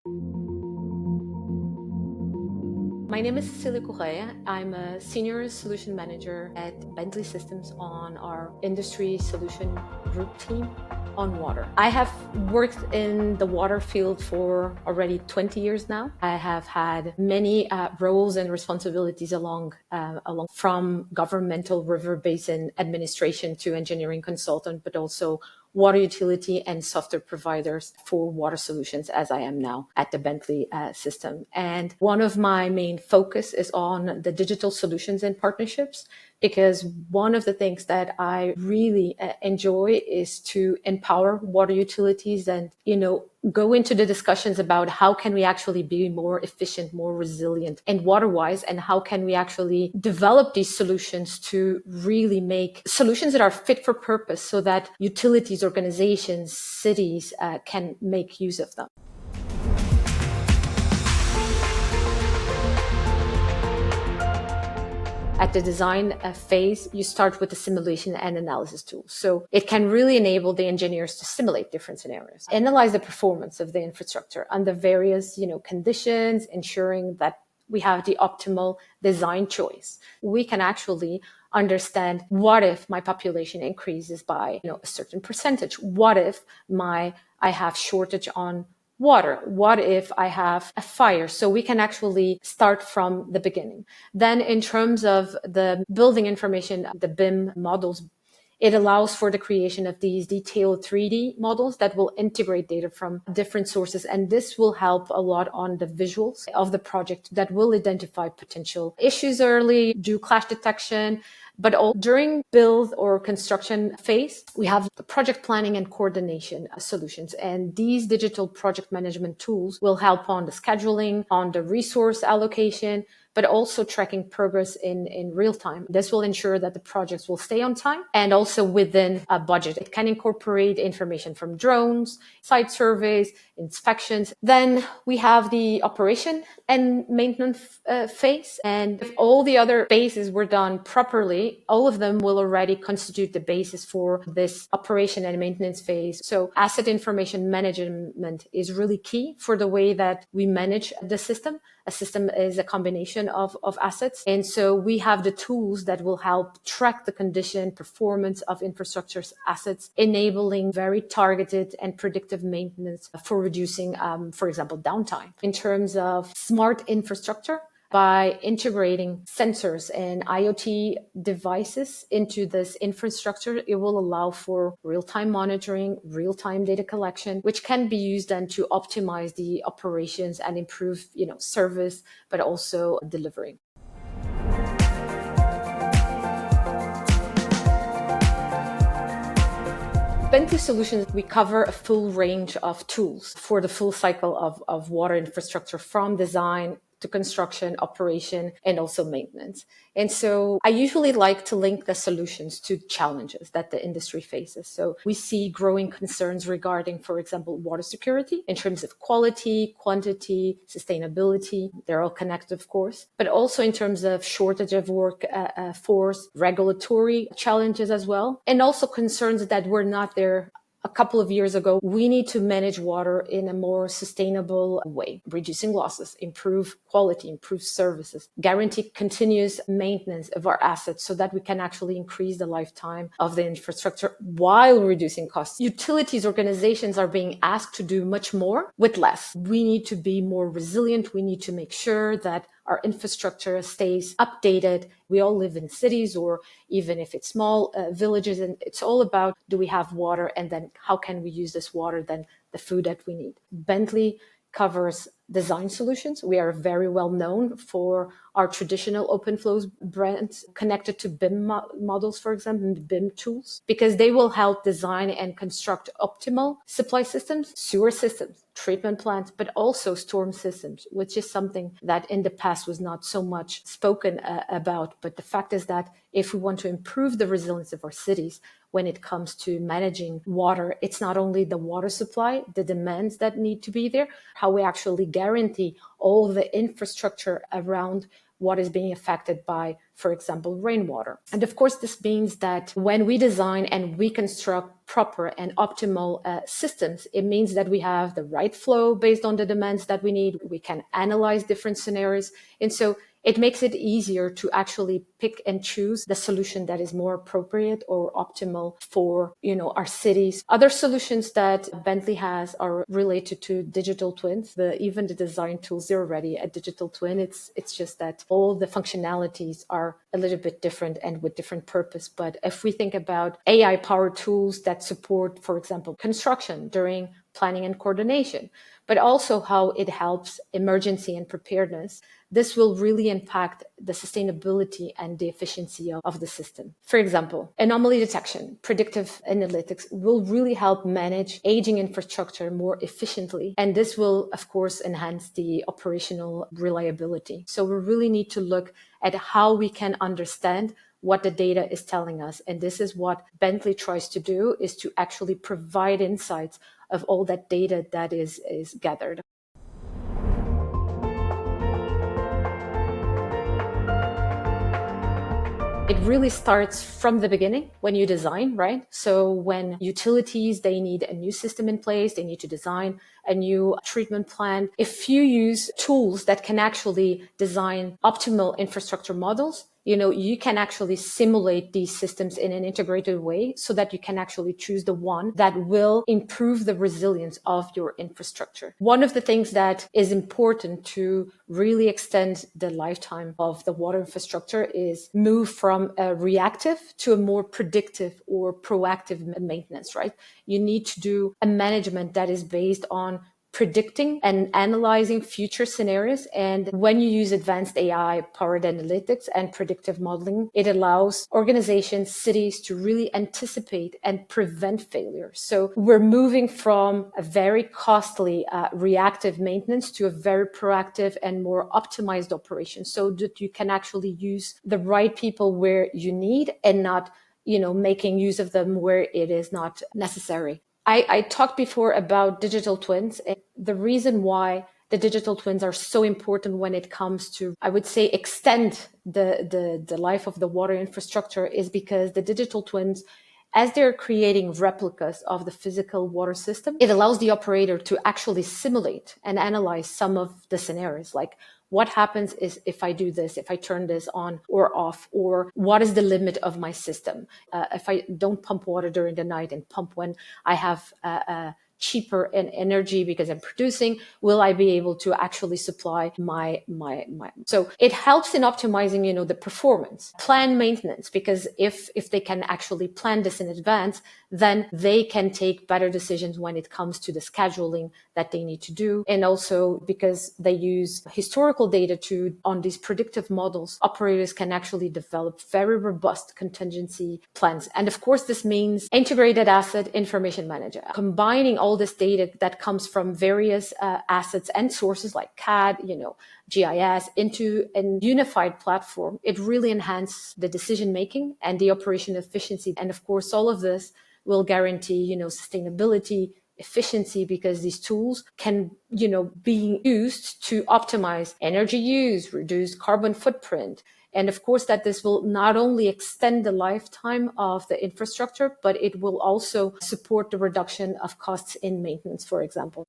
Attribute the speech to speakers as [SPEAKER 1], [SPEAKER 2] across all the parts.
[SPEAKER 1] My name is Cecilia Correia. I'm a senior solution manager at Bentley Systems on our industry solution group team on water. I have worked in the water field for already 20 years now. I have had many roles and responsibilities along from governmental river basin administration to engineering consultant, but also water utility and software providers for water solutions, as I am now at the Bentley system. And one of my main focus is on the digital solutions and partnerships, because one of the things that I really enjoy is to empower water utilities and, go into the discussions about how can we actually be more efficient, more resilient and water-wise, and how can we actually develop these solutions to really make solutions that are fit for purpose so that utilities, organizations, cities can make use of them. At the design phase, you start with the simulation and analysis tool. So it can really enable the engineers to simulate different scenarios, analyze the performance of the infrastructure under various, conditions, ensuring that we have the optimal design choice. We can actually understand, what if my population increases by, a certain percentage? What if I have shortage on water? What if I have a fire? So we can actually start from the beginning. Then in terms of the building information, the BIM models, it allows for the creation of these detailed 3D models that will integrate data from different sources. And this will help a lot on the visuals of the project that will identify potential issues early, do clash detection. But during build or construction phase, we have the project planning and coordination solutions. And these digital project management tools will help on the scheduling, on the resource allocation, but also tracking progress in real time. This will ensure that the projects will stay on time and also within a budget. It can incorporate information from drones, site surveys, inspections. Then we have the operation and maintenance phase. And if all the other phases were done properly, all of them will already constitute the basis for this operation and maintenance phase. So asset information management is really key for the way that we manage the system. A system is a combination of assets. And so we have the tools that will help track the condition, performance of infrastructure's assets, enabling very targeted and predictive maintenance for reducing, for example, downtime. In terms of smart infrastructure, by integrating sensors and IoT devices into this infrastructure, it will allow for real-time monitoring, real-time data collection, which can be used then to optimize the operations and improve, service, but also delivery. Bentley Solutions, we cover a full range of tools for the full cycle of water infrastructure, from design to construction, operation, and also maintenance. And so I usually like to link the solutions to challenges that the industry faces. So we see growing concerns regarding, for example, water security in terms of quality, quantity, sustainability. They're all connected, of course, but also in terms of shortage of workforce, regulatory challenges as well, and also concerns that were not there a couple of years ago. We need to manage water in a more sustainable way, reducing losses, improve quality, improve services, guarantee continuous maintenance of our assets so that we can actually increase the lifetime of the infrastructure while reducing costs. Utilities organizations are being asked to do much more with less. We need to be more resilient. We need to make sure that our infrastructure stays updated. We all live in cities, or even if it's small villages, and it's all about, do we have water, and then how can we use this water, then the food that we need. Bentley covers design solutions. We are very well known for our traditional open flows brands connected to BIM models, for example, BIM tools, because they will help design and construct optimal supply systems, sewer systems, treatment plants, but also storm systems, which is something that in the past was not so much spoken about. But the fact is that if we want to improve the resilience of our cities, when it comes to managing water, it's not only the water supply, the demands that need to be there, how we actually guarantee all the infrastructure around what is being affected by, for example, rainwater. And of course, this means that when we design and we construct proper and optimal systems, it means that we have the right flow based on the demands that we need. We can analyze different scenarios. And so it makes it easier to actually pick and choose the solution that is more appropriate or optimal for, our cities. Other solutions that Bentley has are related to digital twins. Even the design tools, they're already a digital twin. It's just that all the functionalities are a little bit different and with different purpose. But if we think about AI-powered tools that support, for example, construction during planning and coordination, but also how it helps emergency and preparedness, this will really impact the sustainability and the efficiency of the system. For example, anomaly detection, predictive analytics will really help manage aging infrastructure more efficiently. And this will, of course, enhance the operational reliability. So we really need to look at how we can understand what the data is telling us. And this is what Bentley tries to do, is to actually provide insights of all that data that is gathered. It really starts from the beginning when you design, right? So when utilities, they need a new system in place, they need to design a new treatment plan. If you use tools that can actually design optimal infrastructure models, you can actually simulate these systems in an integrated way so that you can actually choose the one that will improve the resilience of your infrastructure. One of the things that is important to really extend the lifetime of the water infrastructure is move from a reactive to a more predictive or proactive maintenance, right? You need to do a management that is based on predicting and analyzing future scenarios. And when you use advanced AI powered analytics and predictive modeling, it allows organizations, cities to really anticipate and prevent failure. So we're moving from a very costly reactive maintenance to a very proactive and more optimized operation, so that you can actually use the right people where you need and not, making use of them where it is not necessary. I talked before about digital twins. The reason why the digital twins are so important when it comes to, I would say, extend the life of the water infrastructure is because the digital twins, as they're creating replicas of the physical water system, it allows the operator to actually simulate and analyze some of the scenarios, like what happens is if I do this, if I turn this on or off, or what is the limit of my system? If I don't pump water during the night and pump when I have cheaper energy because I'm producing, will I be able to actually supply my. So it helps in optimizing, the performance. Plan maintenance, because if they can actually plan this in advance, then they can take better decisions when it comes to the scheduling that they need to do. And also because they use historical data on these predictive models, operators can actually develop very robust contingency plans. And of course, this means integrated asset information manager, combining all this data that comes from various assets and sources like CAD, GIS into a unified platform. It really enhances the decision making and the operation efficiency. And of course, all of this will guarantee, sustainability, efficiency, because these tools can, be used to optimize energy use, reduce carbon footprint. And of course, that this will not only extend the lifetime of the infrastructure, but it will also support the reduction of costs in maintenance, for example.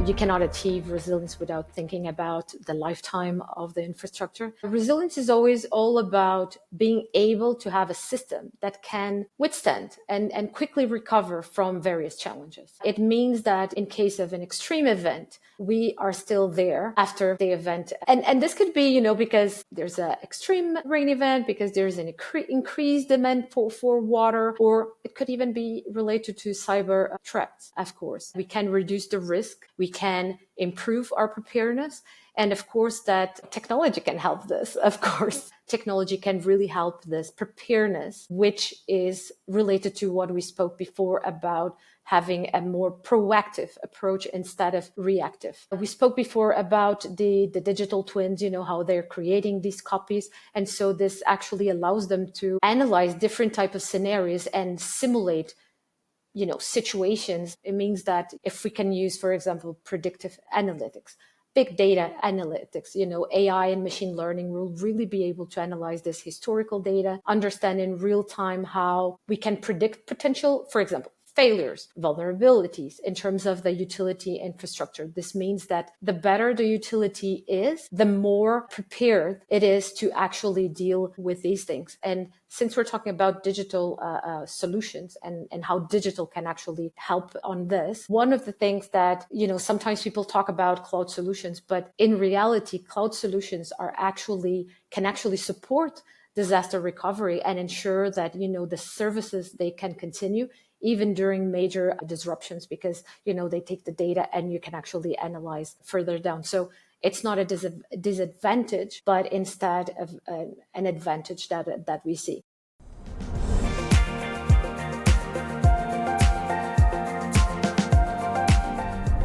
[SPEAKER 1] You cannot achieve resilience without thinking about the lifetime of the infrastructure. Resilience is always all about being able to have a system that can withstand and quickly recover from various challenges. It means that in case of an extreme event, we are still there after the event. And this could be, because there's an extreme rain event, because there's an increased demand for water, or it could even be related to cyber threats, of course. We can reduce the risk. We can improve our preparedness. And of course, that technology can help this. Of course, technology can really help this preparedness, which is related to what we spoke before about having a more proactive approach instead of reactive. We spoke before about the digital twins, how they're creating these copies. And so this actually allows them to analyze different types of scenarios and simulate situations. It means that if we can use, for example, predictive analytics, big data analytics, AI and machine learning will really be able to analyze this historical data, understand in real time how we can predict potential, for example, failures, vulnerabilities in terms of the utility infrastructure. This means that the better the utility is, the more prepared it is to actually deal with these things. And since we're talking about digital solutions and how digital can actually help on this, one of the things that, sometimes people talk about cloud solutions, but in reality, cloud solutions can actually support disaster recovery and ensure that, the services, they can continue even during major disruptions, because they take the data and you can actually analyze further down. So it's not a disadvantage, but instead of an advantage that we see.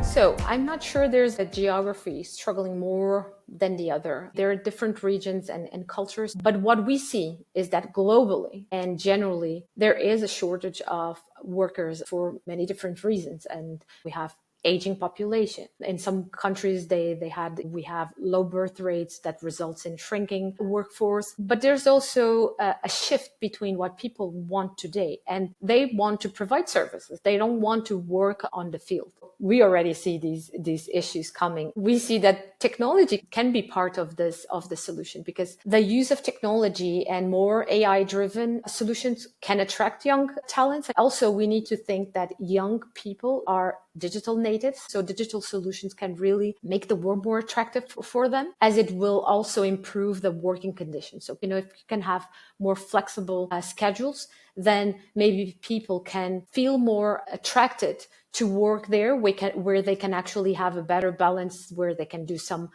[SPEAKER 1] So I'm not sure there's a geography struggling more than the other. There are different regions and cultures, but what we see is that globally and generally, there is a shortage of workers for many different reasons. And we have aging population. In some countries, we have low birth rates that results in shrinking workforce. But there's also a shift between what people want today, and they want to provide services. They don't want to work on the field. We already see these issues coming. We see that technology can be part of the solution, because the use of technology and more AI-driven solutions can attract young talents. Also, we need to think that young people are digital natives, so digital solutions can really make the world more attractive for them, as it will also improve the working conditions. So, if you can have more flexible schedules, then maybe people can feel more attracted to work there, where they can actually have a better balance, where they can do some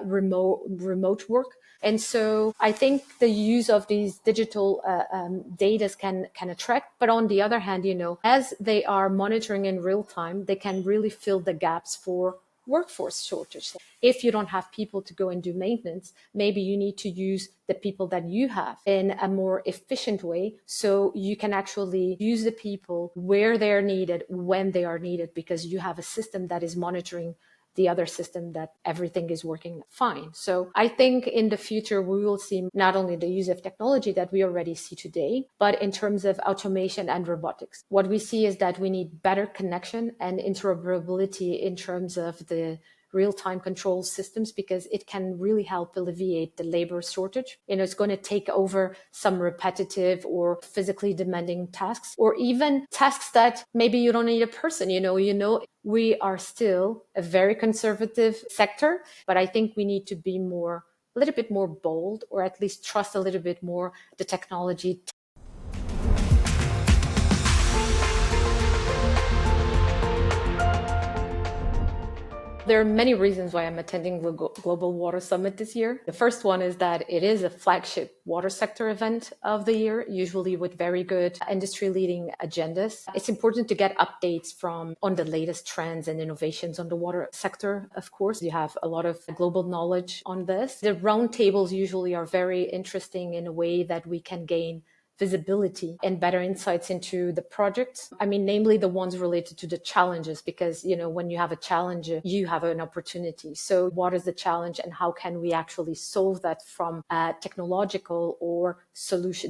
[SPEAKER 1] remote work. And so I think the use of these digital data can attract. But on the other hand, as they are monitoring in real time, they can really fill the gaps for workforce shortage. If you don't have people to go and do maintenance, maybe you need to use the people that you have in a more efficient way, so you can actually use the people where they're needed, when they are needed, because you have a system that is monitoring the other system that everything is working fine. So I think in the future, we will see not only the use of technology that we already see today, but in terms of automation and robotics. What we see is that we need better connection and interoperability in terms of the real-time control systems, because it can really help alleviate the labor shortage. It's going to take over some repetitive or physically demanding tasks, or even tasks that maybe you don't need a person. We are still a very conservative sector, but I think we need to be a little bit more bold, or at least trust a little bit more the technology. There are many reasons why I'm attending the Global Water Summit this year. The first one is that it is a flagship water sector event of the year, usually with very good industry-leading agendas. It's important to get updates on the latest trends and innovations on the water sector. Of course, you have a lot of global knowledge on this. The roundtables usually are very interesting in a way that we can gain visibility and better insights into the projects. Namely the ones related to the challenges, because, when you have a challenge, you have an opportunity. So what is the challenge and how can we actually solve that from a technological or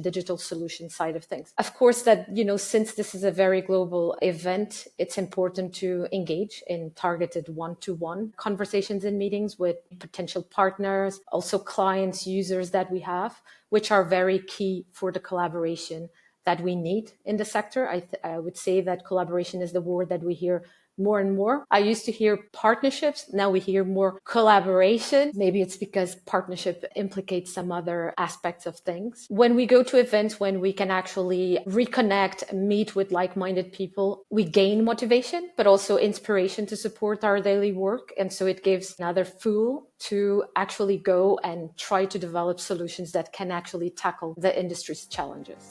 [SPEAKER 1] digital solution side of things? Of course, that, since this is a very global event, it's important to engage in targeted one-to-one conversations and meetings with potential partners, also clients, users that we have, which are very key for the collaboration that we need in the sector. I would say that collaboration is the word that we hear more and more. I used to hear partnerships. Now we hear more collaboration. Maybe it's because partnership implicates some other aspects of things. When we go to events, when we can actually reconnect, meet with like-minded people, we gain motivation, but also inspiration to support our daily work. And so it gives another fuel to actually go and try to develop solutions that can actually tackle the industry's challenges.